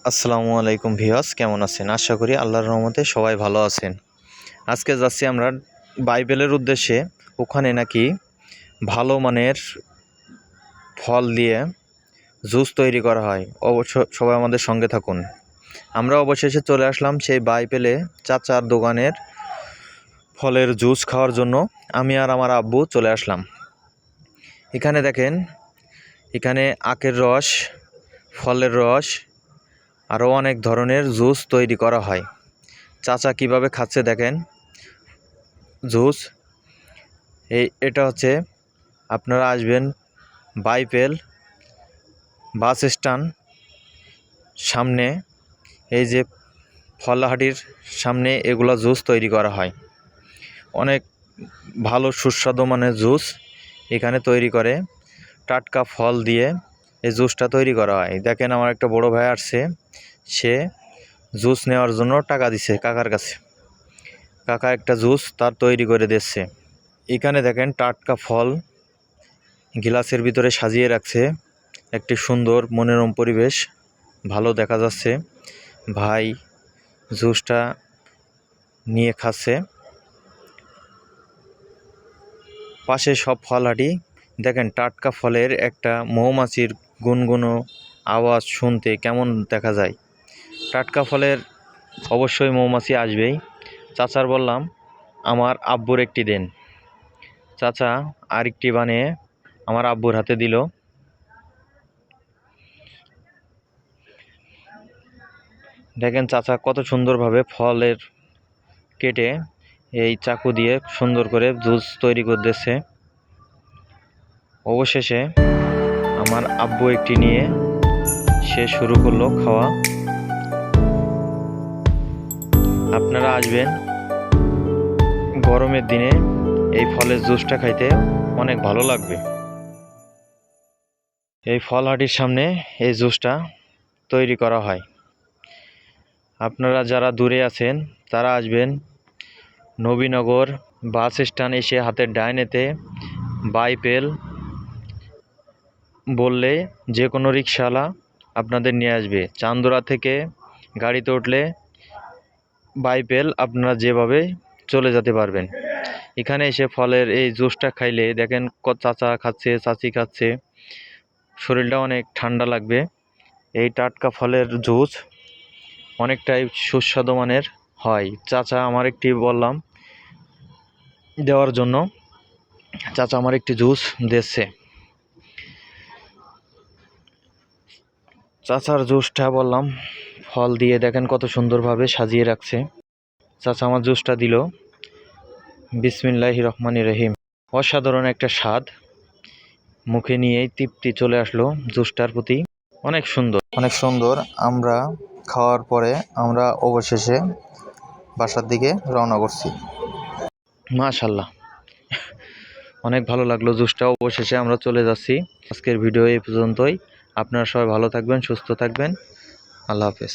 আসসালামু আলাইকুম ভিউয়ার্স, কেমন আছেন? আশা করি আল্লাহর রহমতে সবাই ভালো আছেন। আজকে যাচ্ছি আমরা বাইবেলের উদ্দেশ্যে। ওখানে নাকি ভালো মানের ফল দিয়ে জুস তৈরি করা হয়। অবশ্য সবাই আমাদের সঙ্গে থাকুন। আমরা অবশেষে চলে আসলাম সেই বাইবেলে চাচার দোকানের ফলের জুস খাওয়ার জন্য। আমি আর আমার আব্বু চলে আসলাম। এখানে দেখেন, এখানে আখের রস, ফলের রস, আরও অনেক ধরনের জুস তৈরি করা হয়। চাচা কিভাবে খাচ্ছে দেখেন জুস। এটা হচ্ছে, আপনারা আসবেন বাইবেল বাস স্ট্যান্ড সামনে, এই যে ফলহাটির সামনে এগুলো জুস তৈরি করা হয়। অনেক ভালো সুস্বাদু মানের জুস এখানে তৈরি করে। টাটকা ফল দিয়ে এই জুসটা তৈরি করা হয়। দেখেন, আমার একটা বড় ভাই আসছে, সে জুস নেওয়ার জন্য টাকা দিছে কাকার কাছে। কাকা একটা জুস তার তৈরি করে দিচ্ছে। এখানে দেখেন টাটকা ফল গ্লাসের ভিতরে সাজিয়ে রাখছে। একটি সুন্দর মনোরম পরিবেশ, ভালো দেখা যাচ্ছে। ভাই জুসটা নিয়ে খাচ্ছে। পাশে সব ফলহাটি। দেখেন টাটকা ফলের একটা মৌমাছির গুনগুনো আওয়াজ শুনতে কেমন দেখা যায়। টাটকা ফলের অবশ্যই মৌমাছি আসবেই। চাচার বললাম আমার আব্বুর একটি দেন। চাচা আরেকটি বানিয়ে আমার আব্বুর হাতে দিল। দেখেন চাচা কত সুন্দরভাবে ফলের কেটে এই চাকু দিয়ে সুন্দর করে জুস তৈরি করতেছে। অবশেষে আমার আব্বু একটি নিয়ে সে শুরু করলো খাওয়া। আপনারা আসবেন গরমের দিনে, এই ফলের জুসটা খাইতে অনেক ভালো লাগবে। এই ফলহাটির সামনে এই জুসটা তৈরি করা হয়। আপনারা যারা দূরে আছেন তারা আসবেন নবীনগর বাস স্ট্যান্ড এসে হাতের ডাইনেতে বাইবেল বললে যে কোনো রিকশাওয়ালা আপনাদের নিয়ে আসবে। চান্দুরা থেকে গাড়িতে উঠলে বাইবেল আপনারা যেভাবে চলে যেতে পারবেন। এখানে এসে ফলের এই জুসটা খাইলে দেখেন চাচা খাচ্ছে, চাচি খাচ্ছে, শরীরটা অনেক ঠান্ডা লাগবে। এই টাটকা ফলের জুস অনেকটাই সুস্বাদু মানের হয়। চাচা আমার একটি বললাম দেওয়ার জন্য, চাচা আমার একটি জুস দিচ্ছে। চাচার জুসটা বললাম ফল দিয়ে দেখেন কত সুন্দরভাবে সাজিয়ে রাখছে। চাচা আমার জুসটা দিল। বিসমিল্লাহির রহমানির রহিম। অসাধারণ একটা স্বাদ, মুখে নিয়েই তৃপ্তি চলে আসলো জুসটার প্রতি। অনেক সুন্দর, অনেক সুন্দর। আমরা খাওয়ার পরে আমরা অবশেষে বাসার দিকে রওনা করছি। মাশাল্লাহ, অনেক ভালো লাগলো জুসটা। অবশেষে আমরা চলে যাচ্ছি। আজকের ভিডিও এই পর্যন্তই। আপনারা সবাই ভালো থাকবেন, সুস্থ থাকবেন। আল্লাহ হাফেজ।